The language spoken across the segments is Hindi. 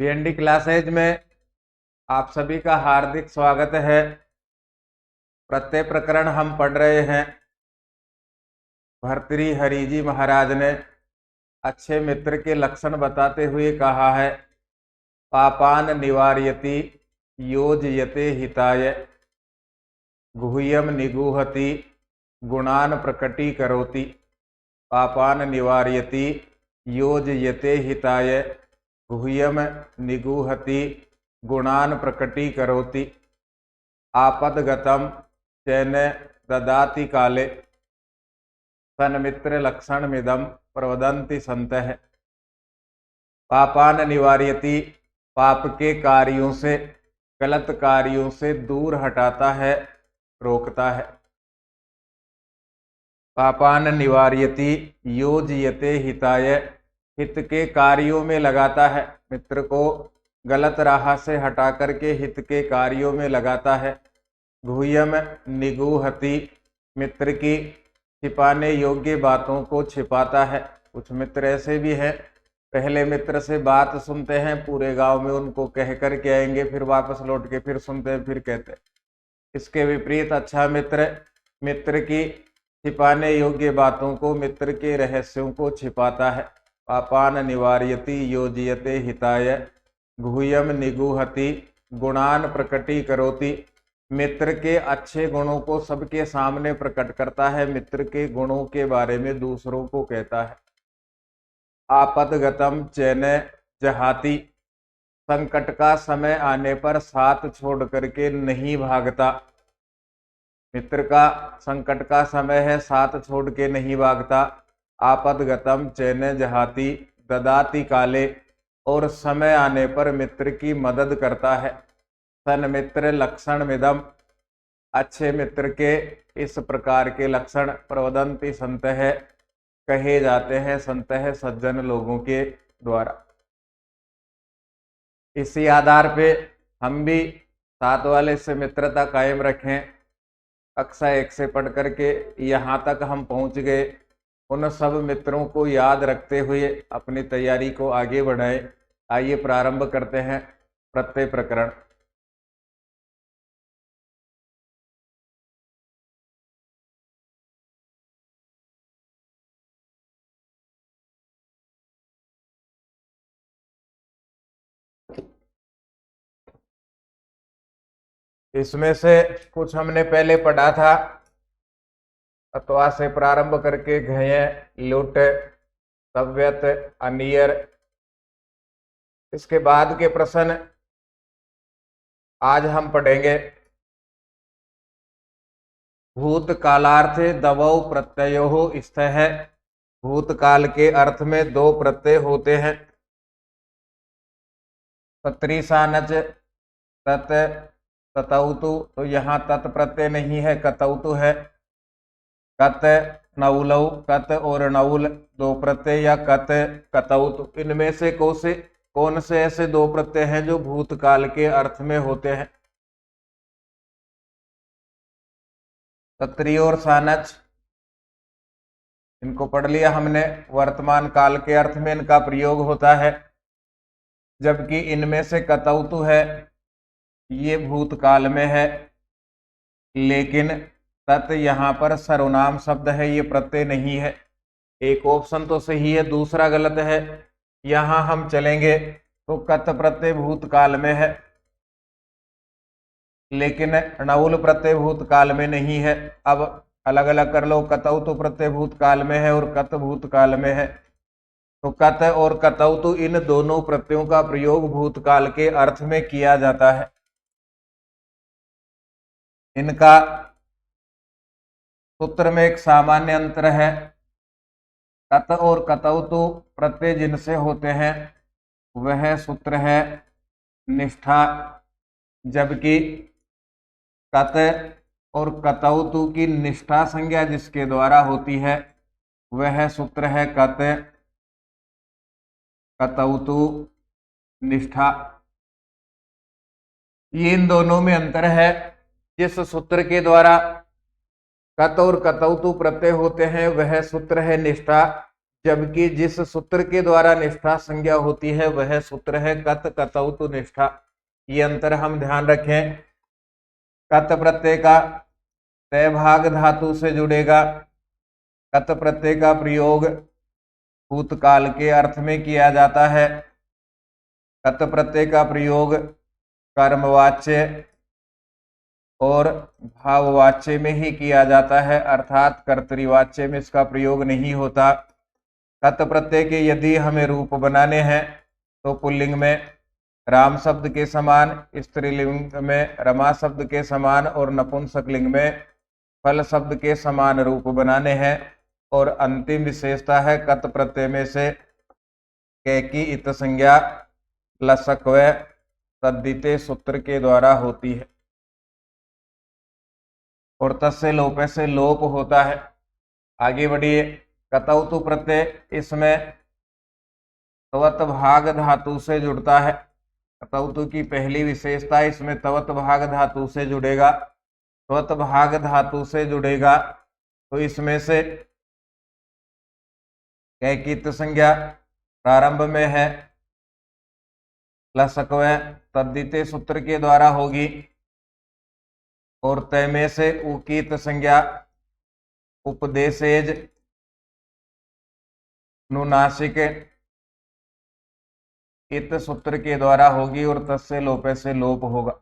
पीएनडी क्लासेज में आप सभी का हार्दिक स्वागत है। प्रत्यय प्रकरण हम पढ़ रहे हैं। भर्तृहरि जी महाराज ने अच्छे मित्र के लक्षण बताते हुए कहा है, पापान निवार्यति योजयते हिताय, गुह्यम निगूहति गुणान प्रकटीकरोति। पापान निवार्यति योजयते हिताय, गुह्यम निगूहति गुणान प्रकटीकरोति। आपदगतम चैन ददाति काले, सन्मित्र लक्षणमिदं प्रवदन्ति सन्तः। पापान निवार्यति, पाप के कार्यों से, गलत कार्यों से दूर हटाता है, रोकता है। पापान निवार्यति योजयते हिताय, हित के कार्यों में लगाता है, मित्र को गलत राह से हटा करके हित के कार्यों में लगाता है। गुह्यम निगूहति, मित्र की छिपाने योग्य बातों को छिपाता है। कुछ मित्र ऐसे भी हैं, पहले मित्र से बात सुनते हैं, पूरे गांव में उनको कह कर के आएंगे, फिर वापस लौट के फिर सुनते हैं, फिर कहते हैं। इसके विपरीत अच्छा मित्र, मित्र की छिपाने योग्य बातों को, मित्र के रहस्यों को छिपाता है। पापान निवार्यति योजयते हिताय, गुह्यम निगूहति गुणान प्रकटीकरोति। मित्र के अच्छे गुणों को सबके सामने प्रकट करता है, मित्र के गुणों के बारे में दूसरों को कहता है। आपदगतम चैन जहाति, संकट का समय आने पर साथ छोड़ करके नहीं भागता। मित्र का संकट का समय है, साथ छोड़ के नहीं भागता। आपदगतम चैन जहाति ददाति काले, और समय आने पर मित्र की मदद करता है। सन्मित्र लक्षणमिदं, अच्छे मित्र के इस प्रकार के लक्षण प्रवदन्ति सन्तः, कहे जाते हैं संतः, सज्जन लोगों के द्वारा। इसी आधार पे हम भी साथ वाले से मित्रता कायम रखें। कक्षा 1 से पढ़ करके यहाँ तक हम पहुँच गए। उन सब मित्रों को याद रखते हुए अपनी तैयारी को आगे बढ़ाएं। आइए प्रारंभ करते हैं प्रत्यय प्रकरण। इसमें से कुछ हमने पहले पढ़ा था। अथवा से प्रारंभ करके घय, लुट, सव्यत, अनियर। इसके बाद के प्रश्न आज हम पढ़ेंगे। भूतकालार्थे दवौ प्रत्ययो स्थः, भूतकाल के अर्थ में दो प्रत्यय होते हैं। तत्रीसानच तत् ततौतु, तो यहाँ तत् प्रत्यय नहीं है, कतौतु है। कत नौलौ, कत और नौल दो प्रत्यय, या कत कतौतु, इनमें से कौन से ऐसे दो प्रत्यय हैं जो भूतकाल के अर्थ में होते हैं। तत्री और सानच, इनको पढ़ लिया हमने। वर्तमान काल के अर्थ में इनका प्रयोग होता है, जबकि इनमें से कतौतु है, ये भूतकाल में है। लेकिन तत् यहाँ पर सर्वनाम शब्द है, ये प्रत्यय नहीं है। एक ऑप्शन तो सही है, दूसरा गलत है। यहाँ हम चलेंगे तो कत प्रत्यय भूतकाल में है, लेकिन नौल प्रत्यय भूतकाल में नहीं है। अब अलग अलग कर लो, कतौतु प्रत्यय भूतकाल में है और कत भूतकाल में है। तो कत और कतौतु, इन दोनों प्रत्ययों का प्रयोग भूतकाल के अर्थ में किया जाता है। इनका सूत्र में एक सामान्य अंतर है। कत और कतौतु प्रत्यय जिनसे होते हैं वह सूत्र है निष्ठा, जबकि कत और कतौतु की निष्ठा संज्ञा जिसके द्वारा होती है वह सूत्र है कत कतौतु निष्ठा। ये इन दोनों में अंतर है। जिस सूत्र के द्वारा कत और कतौतु प्रत्यय होते हैं वह सूत्र है निष्ठा, जबकि जिस सूत्र के द्वारा निष्ठा संज्ञा होती है वह सूत्र है कत कतौतु निष्ठा। ये अंतर हम ध्यान रखें। कत प्रत्यय का तय भाग धातु से जुड़ेगा। कत प्रत्यय का प्रयोग भूतकाल के अर्थ में किया जाता है। कत प्रत्यय का प्रयोग कर्मवाच्य और भाववाच्य में ही किया जाता है, अर्थात कर्तृवाच्य में इसका प्रयोग नहीं होता। कत प्रत्यय के यदि हमें रूप बनाने हैं तो पुल्लिंग में राम शब्द के समान, स्त्रीलिंग में रमा शब्द के समान और नपुंसकलिंग में फल शब्द के समान रूप बनाने हैं। और अंतिम विशेषता है कत प्रत्यय में से कैकी इत संज्ञा लसक व तद्धिते सूत्र के द्वारा होती है और तस्य लोपे से लोप होता है। आगे बढ़िए। कतौतु प्रत्यय, इसमें तवत भाग धातु से जुड़ता है। कतौतु की पहली विशेषता, इसमें तवत भाग धातु से जुड़ेगा। तवत भाग धातु से जुड़ेगा तो इसमें से कैकित संज्ञा प्रारंभ में है, लसक व तद्धिते सूत्र के द्वारा होगी। और तय में से उकीत संज्ञा उपदेशेज नुनासिक इत सूत्र के द्वारा होगी और तस्य लोपे से लोप होगा।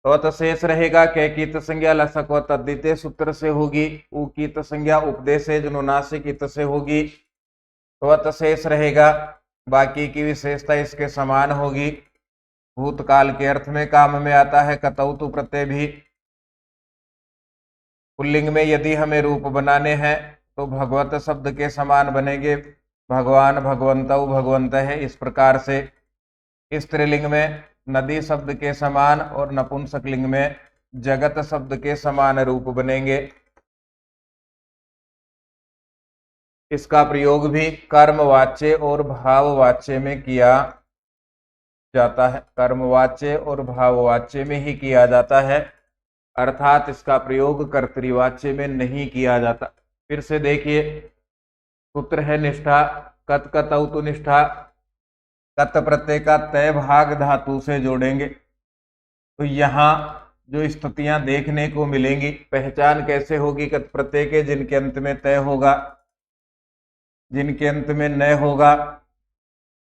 तो शेष रहेगा कैकित संज्ञा लसक व तद्धिते सूत्र से होगी। उकीत संज्ञा उपदेशेज नुनासिक इत से होगी। तो शेष रहेगा। बाकी की विशेषता इसके समान होगी। भूतकाल के अर्थ में काम में आता है कतौतु प्रत्यय भी। पुल्लिंग में यदि हमें रूप बनाने हैं तो भगवत शब्द के समान बनेंगे, भगवान भगवंतौ भगवंत है, इस प्रकार से। स्त्रीलिंग में नदी शब्द के समान और नपुंसकलिंग में जगत शब्द के समान रूप बनेंगे। इसका प्रयोग भी कर्मवाच्य और भाववाच्य में किया जाता है। कर्मवाच्य और भाववाच्य में ही किया जाता है, अर्थात इसका प्रयोग कर्तृवाच्य में नहीं किया जाता। फिर से देखिए, सूत्र है निष्ठा, कत कतौतु निष्ठा। कत प्रत्यय का तय भाग धातु से जोड़ेंगे तो यहाँ जो स्थितियां देखने को मिलेंगी, पहचान कैसे होगी कत प्रत्यय के? जिनके अंत में तय होगा, जिनके अंत में न होगा,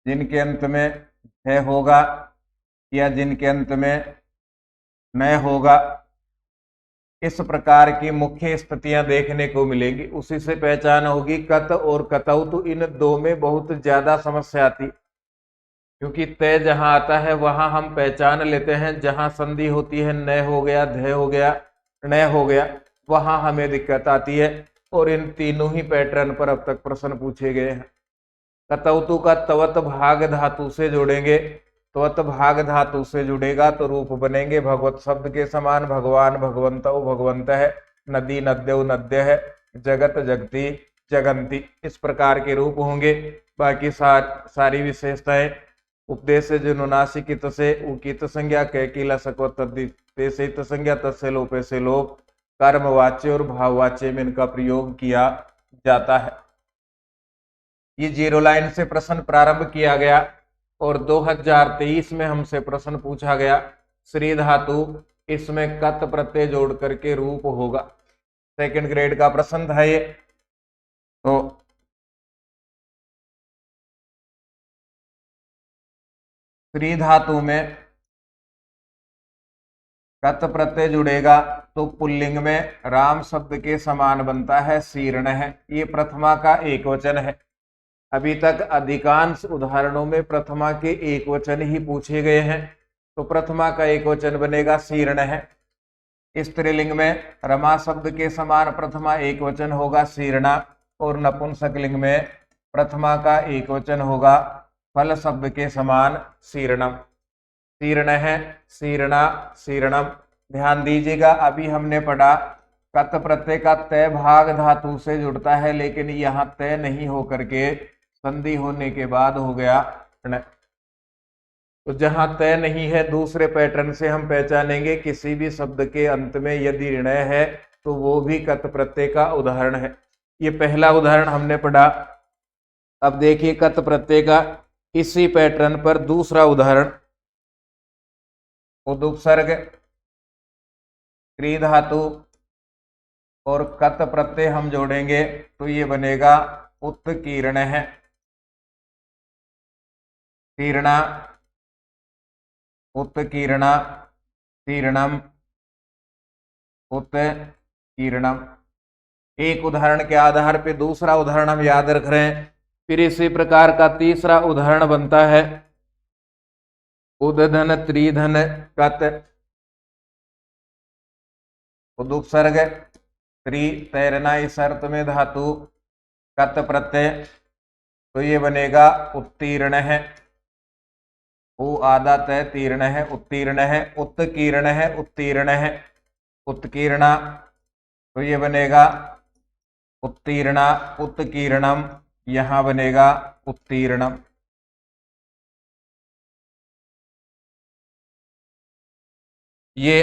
जिनके अंत में है होगा या जिनके अंत में न होगा, इस प्रकार की मुख्य स्थितियां देखने को मिलेंगी। उसी से पहचान होगी। कत और कतौतु, इन दो में बहुत ज्यादा समस्या आती, क्योंकि तय जहां आता है वहां हम पहचान लेते हैं, जहां संधि होती है न हो गया, ध हो गया, न हो गया, वहां हमें दिक्कत आती है। और इन तीनों ही पैटर्न पर अब तक प्रश्न पूछे गए हैं। कतौतु का तवत भाग धातु से जोड़ेंगे, तवत भाग धातु से जुड़ेगा तो रूप बनेंगे भगवत शब्द के समान, भगवान भगवंतौ भगवंत है, नदी नद्यौ नद्य है, जगत जगती जगंती, इस प्रकार के रूप होंगे। बाकी सारी विशेषताएं उपदेश नुनासिक से उकित संज्ञा कैकी लसक व तद्धिते संज्ञा तस्य लोपे से लोप, कर्मवाच्य और भाववाच्य में इनका प्रयोग किया जाता है। ये जीरो लाइन से प्रश्न प्रारंभ किया गया और 2023 में हमसे प्रश्न पूछा गया। श्री धातु, इसमें कत प्रत्यय जोड़ करके रूप होगा। सेकंड ग्रेड का प्रश्न था ये। तो श्री धातु में कत प्रत्यय जुड़ेगा तो पुल्लिंग में राम शब्द के समान बनता है, शीर्ण है। ये प्रथमा का एक वचन है। अभी तक अधिकांश उदाहरणों में प्रथमा के एक वचन ही पूछे गए हैं, तो प्रथमा का एक वचन बनेगा, शीर्ण है। स्त्रीलिंग में रमा शब्द के समान प्रथमा एक वचन होगा, शीर्णा। और नपुंसकलिंग में प्रथमा का एक वचन होगा, फल शब्द के समान, शीर्णम। शीर्ण है, शीर्णा, शीर्णम। ध्यान दीजिएगा, अभी हमने पढ़ा कत प्रत्यय का तय भाग धातु से जुड़ता है, लेकिन यहाँ तय नहीं होकर के संधि होने के बाद हो गया ण। तो जहां तय नहीं है, दूसरे पैटर्न से हम पहचानेंगे किसी भी शब्द के अंत में यदि ऋण है तो वो भी कत प्रत्यय का उदाहरण है। ये पहला उदाहरण हमने पढ़ा। अब देखिए कत प्रत्यय का इसी पैटर्न पर दूसरा उदाहरण, उदुपसर्ग क्री धातु और कत प्रत्यय हम जोड़ेंगे तो ये बनेगा उत्कीर्ण है, तीर्णा, उत्कीर्णा, तीर्णम, उत्कीर्णम। एक उदाहरण के आधार पे दूसरा उदाहरण हम याद रख रहे हैं। फिर इसी प्रकार का तीसरा उदाहरण बनता है उदधन त्रिधन कत, उदुपसर्ग त्रि तैरना इस अर्थ में धातु, कत प्रत्यय तो ये बनेगा उत्तीर्ण है, उ आधा तय तीर्ण है, उत्तीर्ण है, उत्कीर्ण है, उत्तीर्ण है, उत्कीर्णा तो ये बनेगा उत्तीर्णा, उत्कीर्णम, यहां बनेगा उत्तीर्णम। ये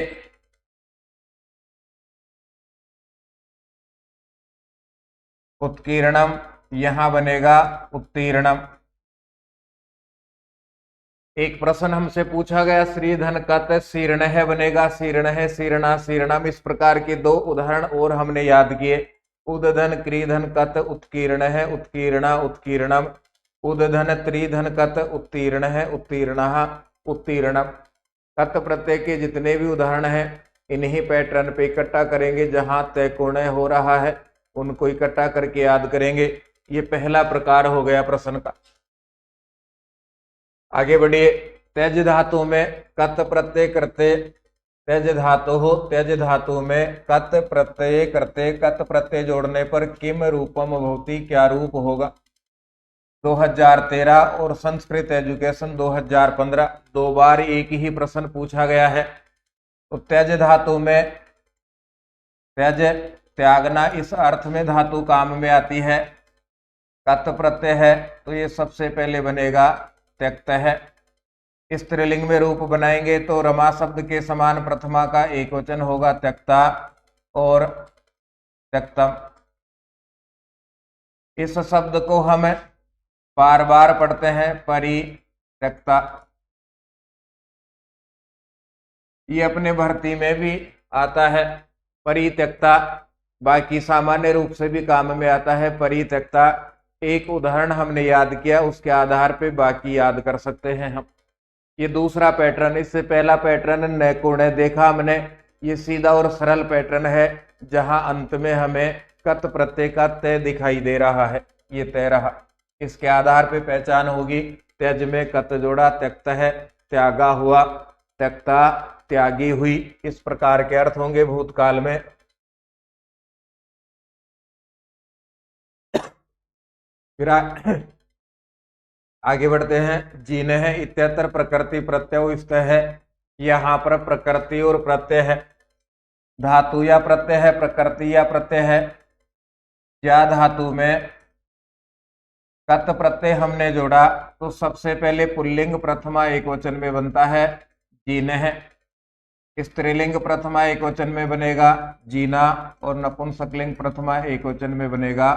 उत्कीर्णम, यहां बनेगा उत्तीर्णम। एक प्रश्न हमसे पूछा गया श्रीधन कत शीर्ण है बनेगा शीर्ण है, शीर्णा, शीर्णम। इस प्रकार के दो उदाहरण और हमने याद किए। उदधन क्रीधन कत उत्कीर्ण है, उत्कीर्णा, उत्कीर्णम। उदधन त्रिधन कत उत्तीर्ण है, उत्तीर्णा, उत्तीर्णम। कत प्रत्यय के जितने भी उदाहरण हैं इन्हीं पैटर्न पे इकट्ठा करेंगे। जहां तय कोणय हो रहा है उनको इकट्ठा करके याद करेंगे। ये पहला प्रकार हो गया प्रश्न का। आगे बढ़िए। त्यज धातु में कत प्रत्यय करते, त्यज धातु हो, त्यज धातु में कत प्रत्यय करते, कत प्रत्यय जोड़ने पर किम रूपम भवति, क्या रूप होगा। 2013 और संस्कृत एजुकेशन 2015 दो बार एक ही प्रश्न पूछा गया है। तो त्यज धातु में त्यज त्यागना इस अर्थ में धातु काम में आती है। कत प्रत्यय है तो ये सबसे पहले बनेगा त्यक्त है। स्त्रीलिंग में रूप बनाएंगे तो रमा शब्द के समान प्रथमा का एक वचन होगा त्यक्ता और त्यक्तम। इस शब्द को हम बार बार पढ़ते हैं परित्यक्ता। ये अपने भर्ती में भी आता है परित्यक्ता, बाकी सामान्य रूप से भी काम में आता है परित्यक्ता। एक उदाहरण हमने याद किया उसके आधार पे बाकी याद कर सकते हैं हम। ये दूसरा पैटर्न, इससे पहला पैटर्न नैकोणे देखा हमने, ये सीधा और सरल पैटर्न है जहां अंत में हमें कत प्रत्यय का तय दिखाई दे रहा है। ये तय रहा, इसके आधार पे पहचान होगी। त्यज में कत जोड़ा त्यक्त है, त्यागा हुआ, त्यक्ता त्यागी हुई, इस प्रकार के अर्थ होंगे भूतकाल में। फिर आगे बढ़ते हैं। जीने है इत्यत्र प्रकृति प्रत्यय स्थ है। यहां पर प्रकृति और प्रत्यय है, धातु या प्रत्यय है, प्रकृति या प्रत्यय है। या धातु में कत प्रत्यय हमने जोड़ा तो सबसे पहले पुल्लिंग प्रथमा एक वचन में बनता है जीने है। स्त्रीलिंग प्रथमा एक वचन में बनेगा जीना और नपुंसकलिंग प्रथमा एक वचन में बनेगा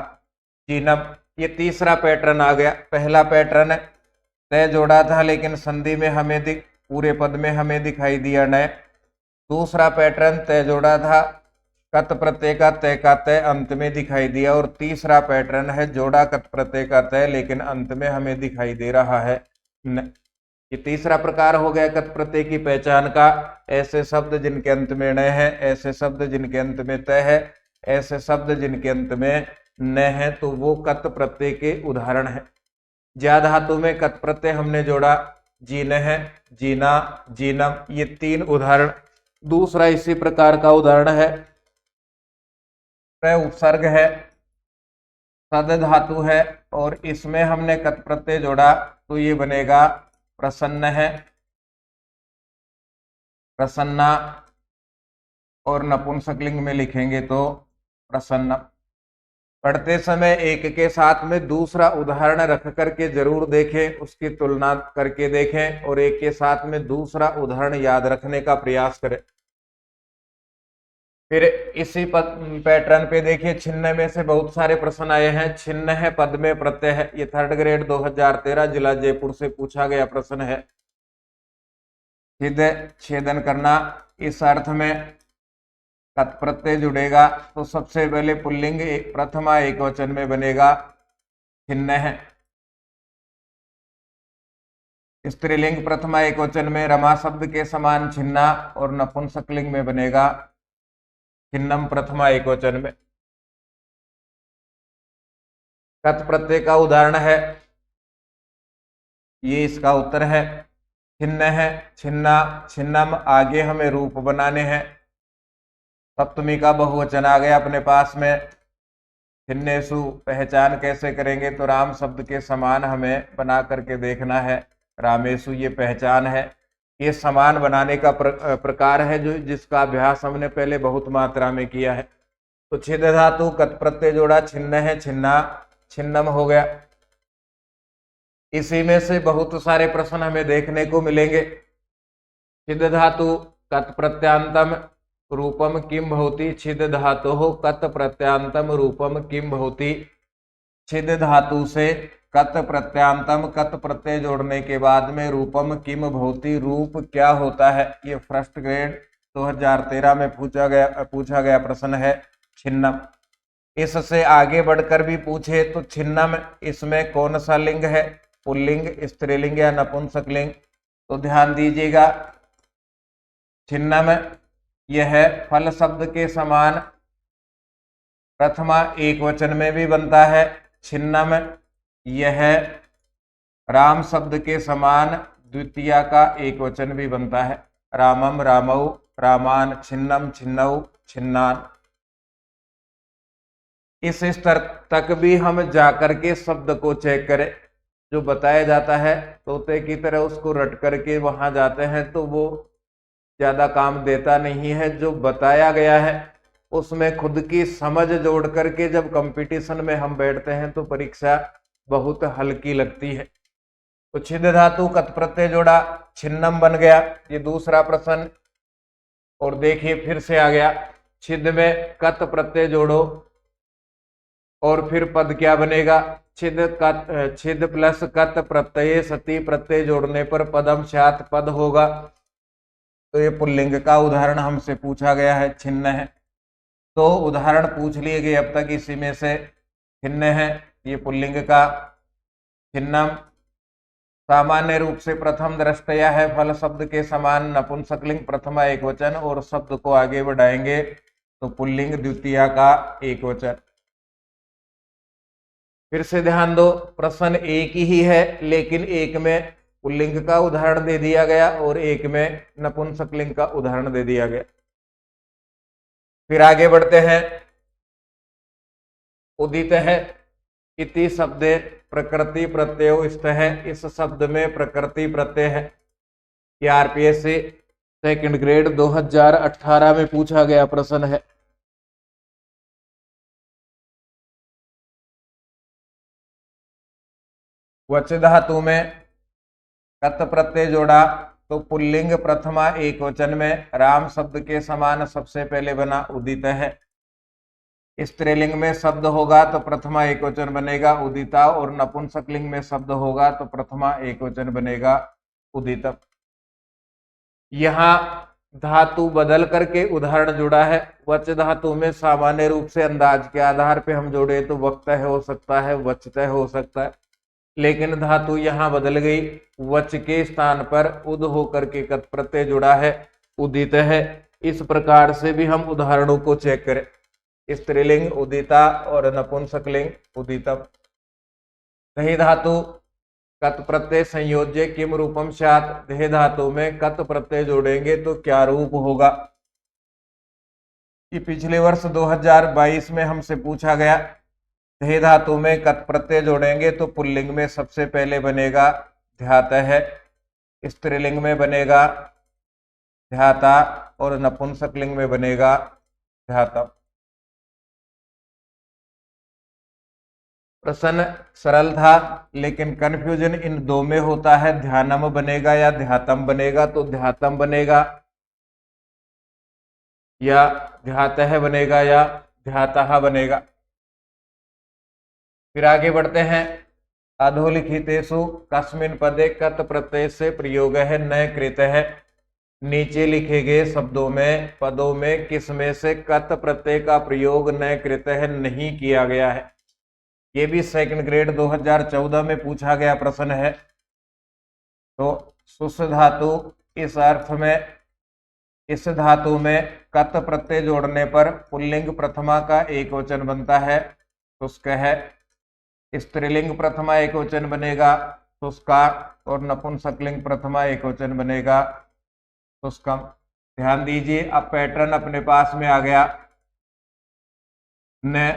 जीनम। ये तीसरा पैटर्न आ गया। पहला पैटर्न तय जोड़ा था लेकिन संधि में हमें पूरे पद में हमें दिखाई दिया न। दूसरा पैटर्न तय जोड़ा था, कत प्रत्यय का तय अंत में दिखाई दिया। और तीसरा पैटर्न है जोड़ा कत प्रत्यय का तय लेकिन अंत में हमें दिखाई दे रहा है न। ये तीसरा प्रकार हो गया कत प्रत्यय की पहचान का। ऐसे शब्द जिनके अंत में न है, ऐसे शब्द जिनके अंत में तय है, ऐसे शब्द जिनके अंत में न है, तो वो कत प्रत्यय के उदाहरण है। ज्या धातु में कत प्रत्यय हमने जोड़ा जीन है, जीना, जीनम, ये तीन उदाहरण। दूसरा इसी प्रकार का उदाहरण है उपसर्ग है, सद धातु है और इसमें हमने कत प्रत्यय जोड़ा तो ये बनेगा प्रसन्न है, प्रसन्ना, और नपुंसकलिंग में लिखेंगे तो प्रसन्न। पढ़ते समय एक के साथ में दूसरा उदाहरण रख करके जरूर देखें, उसकी तुलना करके देखें और एक के साथ में दूसरा उदाहरण याद रखने का प्रयास करें। फिर इसी पैटर्न पे देखिए, छिन्न में से बहुत सारे प्रश्न आए हैं। छिन्न है पद में प्रत्यय है, ये 3rd ग्रेड 2013 जिला जयपुर से पूछा गया प्रश्न है। छिद छेदन करना, इस अर्थ में कत प्रत्यय जुड़ेगा तो सबसे पहले पुल्लिंग प्रथमा एक वचन में बनेगा छिन्न है। स्त्रीलिंग प्रथमा एक वचन में रमा शब्द के समान छिन्ना और नपुंसकलिंग में बनेगा छिन्नम प्रथमा एक वचन में। कत प्रत्यय का उदाहरण है, ये इसका उत्तर है। छिन्न है, छिन्ना, छिन्नम, आगे हमें रूप बनाने हैं। सप्तमी का बहुवचन आ गया अपने पास में। छिन्नेसु पहचान कैसे करेंगे, तो राम शब्द के समान हमें बना करके देखना है। रामेशु ये पहचान है। ये समान बनाने का प्रकार है जो जिसका अभ्यास हमने पहले बहुत मात्रा में किया है। तो छिद धातु कत प्रत्यय जोड़ा, छिन्न है, छिन्ना, छिन्नम हो गया। इसी में से बहुत सारे प्रश्न हमें देखने को मिलेंगे। छिद धातु कत प्रत्यांतम रूपम किम भवति, छिद धातु हो कत प्रत्यांतम रूपम किम भवति। छिद धातु से कत प्रत्यांतम कत प्रत्यय जोड़ने के बाद में रूपम किम भवति, रूप क्या होता है, ये 1st ग्रेड 2013 में पूछा गया प्रश्न है छिन्नम। इससे आगे बढ़कर भी पूछे तो छिन्नम, इसमें कौन सा लिंग है, पुल्लिंग, स्त्रीलिंग या नपुंसकलिंग, तो ध्यान दीजिएगा। छिन्नम यह फल शब्द के समान प्रथमा एक वचन में भी बनता है। छिन्नम यह राम शब्द के समान द्वितीया का एक वचन भी बनता है। रामम, रामौ, रामान, छिन्नम, छिन्नौ, छिन्नान। इस स्तर तक भी हम जाकर के शब्द को चेक करें। जो बताया जाता है तोते की तरह उसको रट करके वहां जाते हैं तो वो ज्यादा काम देता नहीं है। जो बताया गया है उसमें खुद की समझ जोड़ करके जब कंपटीशन में हम बैठते हैं तो परीक्षा बहुत हल्की लगती है। तो छिद धातु कत प्रत्यय जोड़ा, छिन्नम बन गया, ये दूसरा प्रश्न। और देखिए फिर से आ गया, छिद में कत प्रत्यय जोड़ो और फिर पद क्या बनेगा, छिद प्लस कत प्रत्यय सती प्रत्यय जोड़ने पर पदम स्यात् पद होगा। तो ये पुल्लिंग का उदाहरण हमसे पूछा गया है, छिन्न है। तो उदाहरण पूछ लिए गए अब तक, इसी में से छिन्न है ये पुल्लिंग का। छिन्नम सामान्य रूप से प्रथम दृष्टया है, फल शब्द के समान नपुंसकलिंग प्रथमा एक वचन, और शब्द को आगे बढ़ाएंगे तो पुल्लिंग द्वितीया का एक वचन। फिर से ध्यान दो, प्रश्न एक ही है लेकिन एक में पुल्लिंग का उदाहरण दे दिया गया और एक में नपुंसकलिंग का उदाहरण दे दिया गया। फिर आगे बढ़ते हैं। उदित है इति शब्दे प्रकृति प्रत्यय स्थ है, इस शब्द में प्रकृति प्रत्यय है। ये आरपीएससी 2nd ग्रेड 2018 में पूछा गया प्रश्न है। वच धातु में कत प्रत्यय जोड़ा तो पुल्लिंग प्रथमा एक वचन में राम शब्द के समान सबसे पहले बना उदित है। स्त्रीलिंग में शब्द होगा तो प्रथमा एक वचन बनेगा उदिता, और नपुंसकलिंग में शब्द होगा तो प्रथमा एक वचन बनेगा उदितम। यहाँ धातु बदल करके उदाहरण जुड़ा है। वच धातु में सामान्य रूप से अंदाज के आधार पे हम जोड़े तो वक्तः हो सकता है, वचतः हो सकता है, लेकिन धातु यहाँ बदल गई, वच के स्थान पर उद होकर के कत प्रत्यय जुड़ा है, उदित है। इस प्रकार से भी हम उदाहरणों को चेक करें। स्त्रीलिंग उदिता और नपुंसकलिंग उदितम। दही धातु कत प्रत्यय संयोज्य किम रूपम स्यात्, दही धातु में कत प्रत्यय जोड़ेंगे तो क्या रूप होगा। ये पिछले वर्ष 2022 में हमसे पूछा गया। दही धातु में कत प्रत्यय जोड़ेंगे तो पुल्लिंग में सबसे पहले बनेगा ध्यातः है, स्त्रीलिंग में बनेगा ध्याता और नपुंसकलिंग में बनेगा ध्यातम। प्रश्न सरल था लेकिन कंफ्यूजन इन दो में होता है, ध्यानम बनेगा या ध्यातम बनेगा, तो ध्यातम बनेगा। या ध्यातः बनेगा या ध्यातः बनेगा। फिर आगे बढ़ते हैं। अधोलिखितेषु कस्मिन् पदे कत प्रत्यय से प्रयोग है न कृत है। नीचे लिखे गए शब्दों में पदों में किस में से कत प्रत्यय का प्रयोग न कृत है नहीं किया गया है। ये भी सेकंड ग्रेड 2014 में पूछा गया प्रश्न है। तो सुस धातु इस अर्थ में, इस धातु में कत प्रत्यय जोड़ने पर पुल्लिंग प्रथमा का एक वचन बनता है, शुष्क है। स्त्रीलिंग प्रथमा एक वचन बनेगा, शुष्का। और नपुंसकलिंग प्रथमा एक वचन बनेगा, शुष्कम। ध्यान दीजिए, अब पैटर्न अपने पास में आ गया। न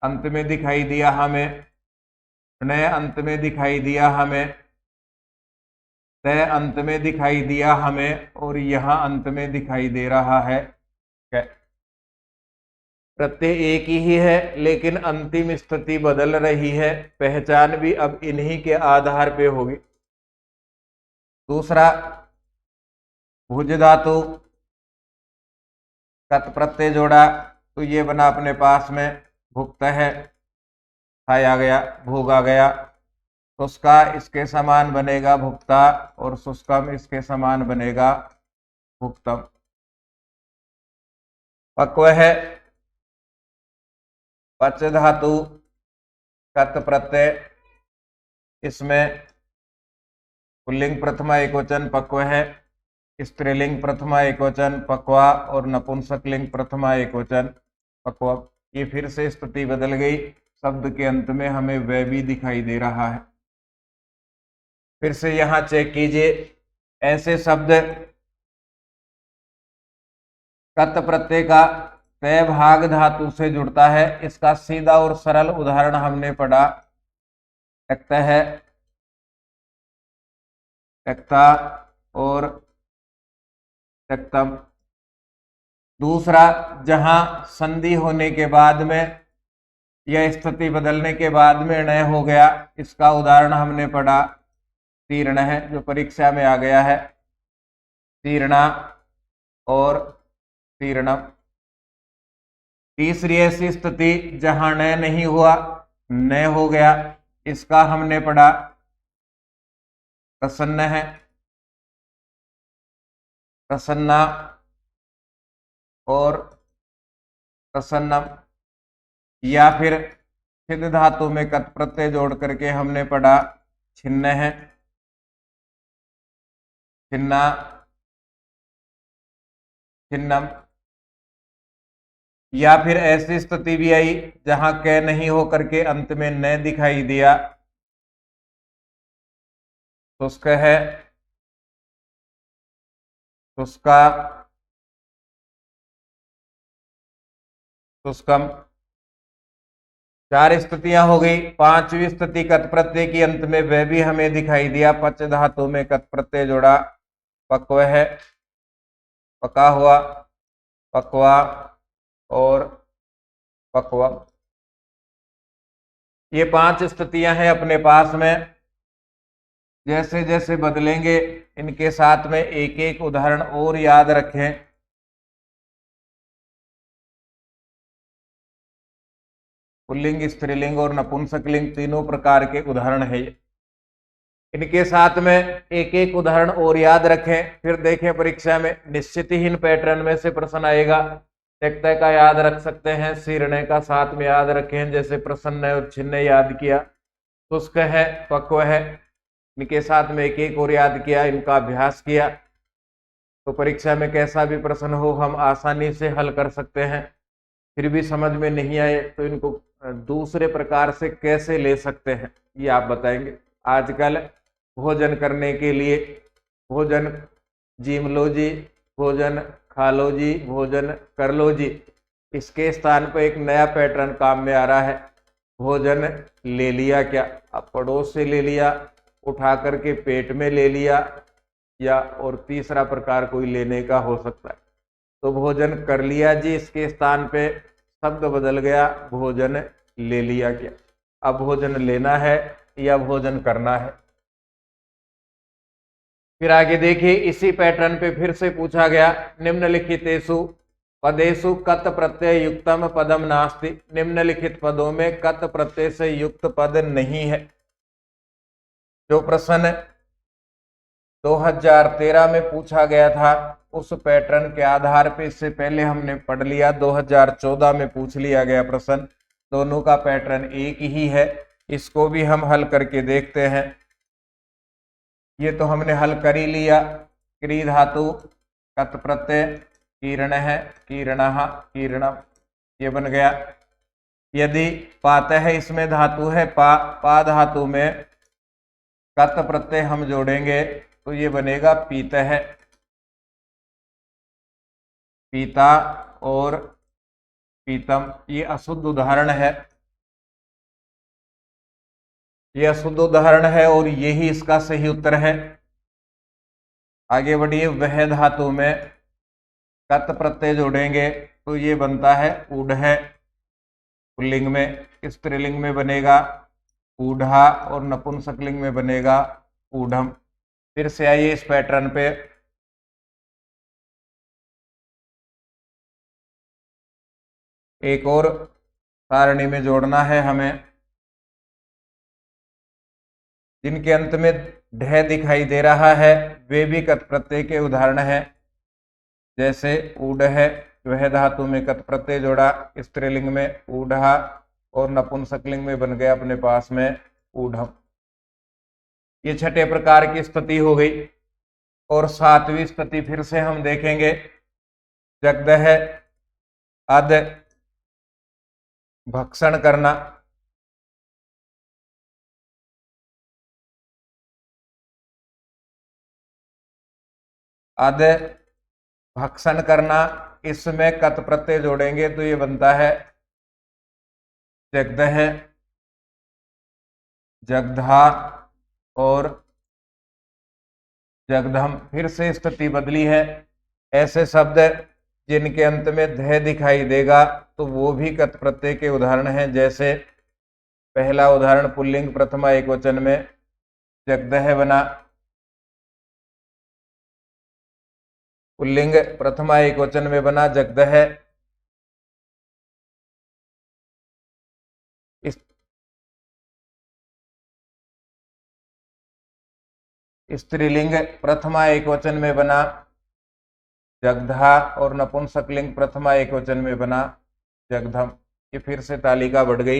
अंत में दिखाई दिया हमें, न अंत में दिखाई दिया हमें, तय अंत में दिखाई दिया हमें, और यहां अंत में दिखाई दे रहा है। प्रत्यय एक ही है लेकिन अंतिम स्थिति बदल रही है। पहचान भी अब इन्हीं के आधार पे होगी। दूसरा, भुज धातु कत प्रत्यय जोड़ा तो ये बना अपने पास में भुक्त है, आ गया, भोग आ गया। शुष्का इसके समान बनेगा भुक्ता, और शुष्कम इसके समान बनेगा भुक्तम। पक्व है, पच धातु कत प्रत्यय, इसमें पुल्लिंग प्रथमा एक वचन पक्व है, स्त्रीलिंग प्रथमा एक वचन पक्वा, और नपुंसकलिंग प्रथमा एक वचन पक्व। ये फिर से स्थिति बदल गई, शब्द के अंत में हमें वह भी दिखाई दे रहा है। फिर से यहां चेक कीजिए, ऐसे शब्द कत प्रत्यय का तय भाग धातु से जुड़ता है। इसका सीधा और सरल उदाहरण हमने पढ़ा, त्यक्त है, त्यक्ता और त्यक्तम। दूसरा, जहां संधि होने के बाद में या स्थिति बदलने के बाद में न हो गया, इसका उदाहरण हमने पढ़ा तीर्ण है, जो परीक्षा में आ गया है, तीर्णा और तीर्णम। तीसरी ऐसी स्थिति जहां न नहीं हुआ, न हो गया, इसका हमने पढ़ा प्रसन्न है, प्रसन्ना और प्रसन्नम। या फिर सिद्ध धातु में कत प्रत्यय जोड़ करके हमने पढ़ा छिन्न है, छिन्ना, छिन्नम। या फिर ऐसी स्थिति भी आई जहां क नहीं हो करके अंत में न दिखाई दिया, शुष्क है, शुष्का, शुष्कम। चार स्थितियां हो गई। पांचवी स्थिति कत प्रत्यय की अंत में वह भी हमें दिखाई दिया, पच धातु में कत प्रत्यय जोड़ा, पक्व है, पका हुआ, पक्वा और पक्वम। ये पांच स्थितियां हैं अपने पास में। जैसे जैसे बदलेंगे इनके साथ में एक एक उदाहरण और याद रखें। पुल्लिंग, स्त्रीलिंग और नपुंसकलिंग तीनों प्रकार के उदाहरण है। इनके साथ में एक एक उदाहरण और याद रखें, फिर देखें परीक्षा में निश्चित ही इन पैटर्न में से प्रश्न आएगा। त्यक्त का याद रख सकते हैं, शीर्ण का साथ में याद रखें, जैसे प्रसन्न और छिन्न याद किया, शुष्क है, पक्व है, इनके साथ में एक एक और याद किया, इनका अभ्यास किया, तो परीक्षा में कैसा भी प्रश्न हो हम आसानी से हल कर सकते हैं। फिर भी समझ में नहीं आए तो इनको दूसरे प्रकार से कैसे ले सकते हैं ये आप बताएंगे। आजकल भोजन करने के लिए भोजन जीम लो जी, भोजन खा लो जी, भोजन कर लो जी, इसके स्थान पर एक नया पैटर्न काम में आ रहा है, भोजन ले लिया क्या। अब पड़ोस से ले लिया, उठा करके पेट में ले लिया, या और तीसरा प्रकार कोई लेने का हो सकता है। तो भोजन कर लिया जी, इसके स्थान पे शब्द बदल गया, भोजन ले लिया क्या। अब भोजन लेना है या भोजन करना है। फिर आगे देखिए, इसी पैटर्न पे फिर से पूछा गया, निम्नलिखितेषु पदेषु कत प्रत्यय युक्तम पदम नास्ति। निम्नलिखित पदों में कत प्रत्यय से युक्त पद नहीं है। जो प्रश्न 2013 में पूछा गया था उस पैटर्न के आधार पर इससे पहले हमने पढ़ लिया। 2014 में पूछ लिया गया प्रश्न, दोनों का पैटर्न एक ही है। इसको भी हम हल करके देखते हैं। ये तो हमने हल कर ही लिया। क्री धातु कत प्रत्यय कीर्ण है, कीर्णः कीर्णम, ये बन गया। यदि पात है, इसमें धातु है पा धातु में कत प्रत्यय हम जोड़ेंगे तो ये बनेगा पीत है, पीता और पीतम। ये अशुद्ध उदाहरण है, ये अशुद्ध उदाहरण है और यही इसका सही उत्तर है। आगे बढ़िए। वह धातु में कत प्रत्यय जोड़ेंगे तो ये बनता है ऊढ़ है, पुल्लिंग में। स्त्रीलिंग में बनेगा ऊढ़ा और नपुंसकलिंग में बनेगा ऊढ़म। फिर से आइए इस पैटर्न पे। एक और सारणी में जोड़ना है हमें, जिनके अंत में ढ दिखाई दे रहा है वे भी कत प्रत्यय के उदाहरण हैं। जैसे ऊढ़ है, वह धातु में कत प्रत्यय जोड़ा, स्त्रीलिंग में ऊढ़ा और नपुंसकलिंग में बन गया अपने पास में ऊढ़म। ये छठे प्रकार की स्थिति हो गई। और सातवीं स्थिति फिर से हम देखेंगे। जगदह अद भक्षण करना, अद भक्षण करना, इसमें कत प्रत्यय जोड़ेंगे तो ये बनता है जगदह, जगधा और जगधम। फिर से स्थिति बदली है। ऐसे शब्द जिनके अंत में ध दिखाई देगा तो वो भी कत प्रत्यय के उदाहरण हैं। जैसे पहला उदाहरण पुल्लिंग प्रथमा एकवचन में जगदह बना, पुल्लिंग प्रथमा एकवचन में बना जगदह। स्त्रीलिंग प्रथमा एकवचन में बना जगधा और नपुंसकलिंग प्रथमा एकवचन में बना जगधम। ये फिर से तालिका बढ़ गई।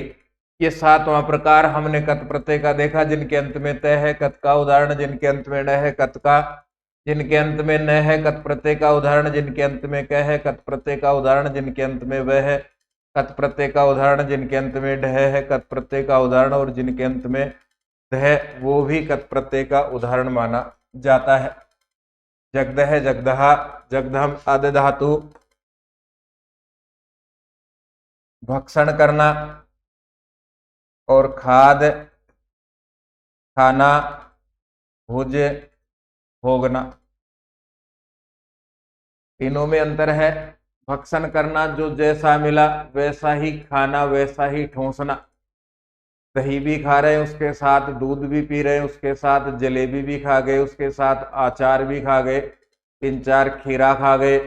ये सातवां प्रकार हमने कत प्रत्यय का देखा, जिनके अंत में त है कत का उदाहरण, जिनके अंत में न है कत का, जिनके अंत में न है कत प्रत्यय का उदाहरण, जिनके अंत में क है कत प्रत्यय का उदाहरण, जिनके अंत में वह है कत प्रत्यय का उदाहरण, जिनके अंत में ढह है कत प्रत्यय का उदाहरण और जिनके अंत में धह वो भी कत प्रत्यय का उदाहरण माना जाता है। जगदह, जगदहा, जगधम आदि धातु भक्षण करना और खाद खाना, भुज भोगना, तीनों में अंतर है। भक्षण करना जो जैसा मिला वैसा ही खाना, वैसा ही ठूंसना। दही भी खा रहे हैं, उसके साथ दूध भी पी रहे हैं, उसके साथ जलेबी भी खा गए, उसके साथ अचार भी खा गए, 3-4 खीरा खा गए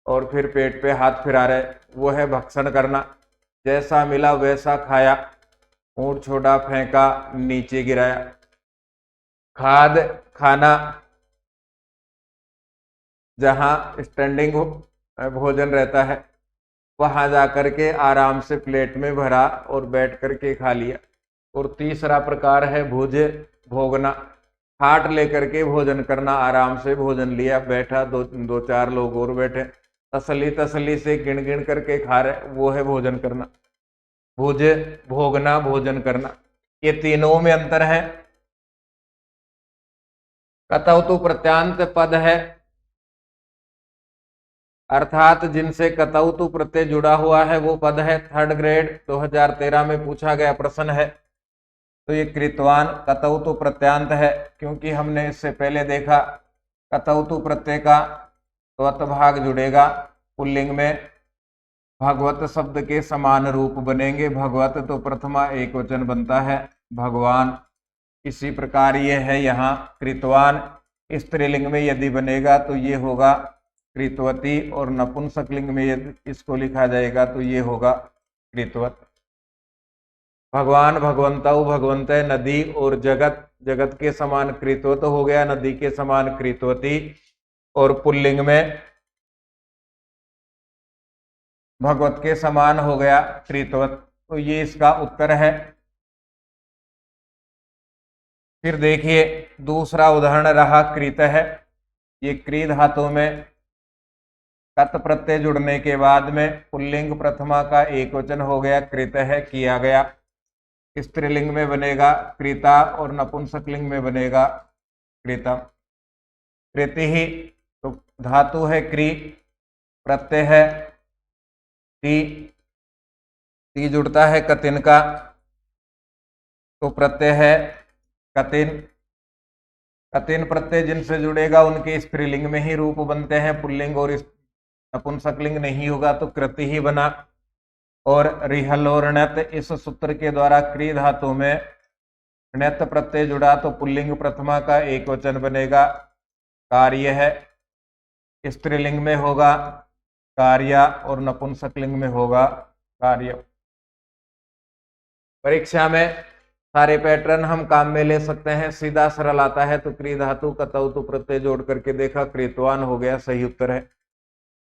और फिर पेट पे हाथ फिरा रहे, वो है भक्षण करना। जैसा मिला वैसा खाया, ऊंट छोड़ा फेंका नीचे गिराया। खाद खाना, जहां स्टैंडिंग भोजन रहता है वहां जाकर के आराम से प्लेट में भरा और बैठ करके खा लिया। और तीसरा प्रकार है भुज भोगना, खाट लेकर के भोजन करना, आराम से भोजन लिया, बैठा, दो चार लोग और बैठे, तसल्ली तसल्ली से गिन गिन करके खा रहे, वो है भोजन करना। भुज भोगना, भोजन करना। ये तीनों में अंतर है। कतौतु प्रत्यांत पद है, अर्थात जिनसे कतौतु प्रत्यय जुड़ा हुआ है वो पद है। 3rd ग्रेड 2013 में पूछा गया प्रश्न है। तो ये कृतवान कतौतु प्रत्यांत है, क्योंकि हमने इससे पहले देखा कतौतु प्रत्यय का त्वत भाग जुड़ेगा पुल्लिंग में, भगवत शब्द के समान रूप बनेंगे। भगवत तो प्रथमा एकवचन बनता है भगवान। इसी प्रकार ये है यहाँ कृतवान, स्त्रीलिंग में यदि बनेगा तो ये होगा कृतवती, और नपुंसकलिंग में इसको लिखा जाएगा तो ये होगा कृतवत। भगवान, भगवंताऊ, भगवंतय, नदी और जगत, जगत के समान कृतवत हो गया, नदी के समान कृतवती, और पुल्लिंग में भगवत के समान हो गया कृतवत। तो ये इसका उत्तर है। फिर देखिए दूसरा उदाहरण रहा कृत है। ये कृ धातु में कत प्रत्यय जुड़ने के बाद में पुल्लिंग प्रथमा का एक वचन हो गया, कृत है, किया गया। स्त्रीलिंग में बनेगा कृता और नपुंसकलिंग में बनेगा कृतम। कृति ही तो धातु है क्री, प्रत्यय है ती जुड़ता है कतिन का, तो प्रत्यय है कतिन। कतिन प्रत्यय जिनसे जुड़ेगा उनके स्त्रीलिंग में ही रूप बनते हैं, पुल्लिंग और नपुंसकलिंग नहीं होगा तो कृति ही बना। और रिहल और णत, इस सूत्र के द्वारा क्री धातु में णत प्रत्यय जुड़ा तो पुल्लिंग प्रथमा का एक वचन बनेगा कार्य है, स्त्रीलिंग में होगा कार्या और नपुंसकलिंग में होगा कार्य। परीक्षा में सारे पैटर्न हम काम में ले सकते हैं, सीधा सरल आता है तो क्री धातु कतौतु प्रत्यय जोड़ करके देखा, कृतवान हो गया, सही उत्तर है।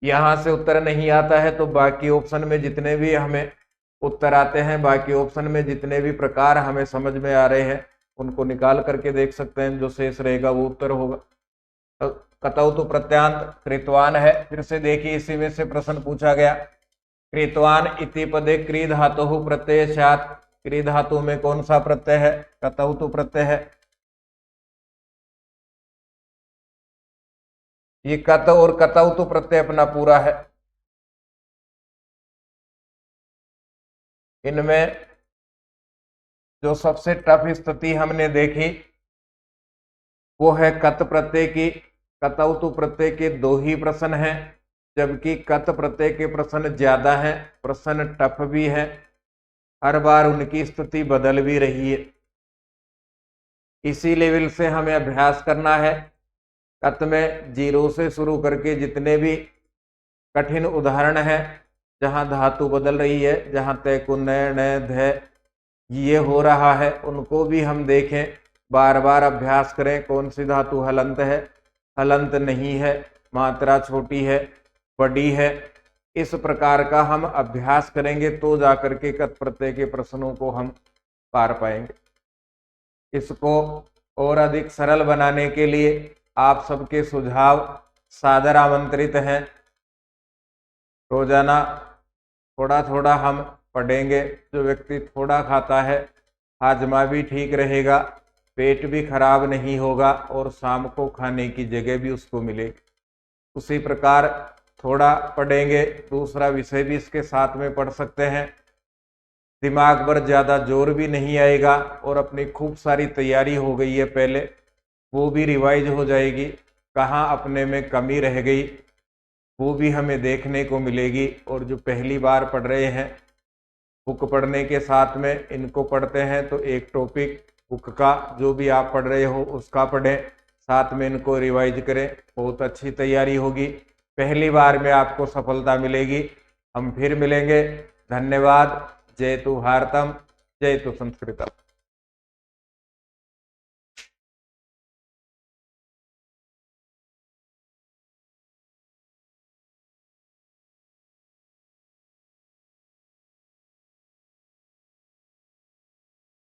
यहां से उत्तर नहीं आता है तो बाकी ऑप्शन में जितने भी हमें उत्तर आते हैं, बाकी ऑप्शन में जितने भी प्रकार हमें समझ में आ रहे हैं उनको निकाल करके देख सकते हैं, जो शेष रहेगा वो उत्तर होगा। तो कतौतु प्रत्यांत कृतवान है। फिर से देखिए इसी में से प्रश्न पूछा गया, कृतवान इति पदे क्री धातु प्रत्यय स्यात्। क्री धातु में कौन सा प्रत्यय है? कतौतु प्रत्यय है। ये कत और कतौतु प्रत्यय अपना पूरा है। इनमें जो सबसे टफ स्थिति हमने देखी वो है कत प्रत्यय की। कतौतु प्रत्यय के 2 ही प्रश्न हैं, जबकि कत प्रत्यय के प्रश्न ज्यादा हैं, प्रश्न टफ भी है, हर बार उनकी स्थिति बदल भी रही है। इसी लेवल से हमें अभ्यास करना है। कत में 0 से शुरू करके जितने भी कठिन उदाहरण हैं जहां धातु बदल रही है, जहां तैकु नय नय ध ये हो रहा है, उनको भी हम देखें, बार बार अभ्यास करें। कौन सी धातु हलंत है, हलंत नहीं है, मात्रा छोटी है, बड़ी है, इस प्रकार का हम अभ्यास करेंगे तो जाकर के कत प्रत्यय के प्रश्नों को हम पार पाएंगे। इसको और अधिक सरल बनाने के लिए आप सबके सुझाव सादर आमंत्रित हैं। रोजाना थोड़ा थोड़ा हम पढ़ेंगे। जो व्यक्ति थोड़ा खाता है हाजमा भी ठीक रहेगा, पेट भी खराब नहीं होगा और शाम को खाने की जगह भी उसको मिलेगी। उसी प्रकार थोड़ा पढ़ेंगे, दूसरा विषय भी इसके साथ में पढ़ सकते हैं। दिमाग पर ज़्यादा जोर भी नहीं आएगा और अपनी खूब सारी तैयारी हो गई है पहले, वो भी रिवाइज हो जाएगी। कहाँ अपने में कमी रह गई वो भी हमें देखने को मिलेगी। और जो पहली बार पढ़ रहे हैं, बुक पढ़ने के साथ में इनको पढ़ते हैं तो एक टॉपिक बुक का जो भी आप पढ़ रहे हो उसका पढ़ें, साथ में इनको रिवाइज करें, बहुत अच्छी तैयारी होगी। पहली बार में आपको सफलता मिलेगी। हम फिर मिलेंगे। धन्यवाद। जय तु भारतम, जय तु संस्कृतम।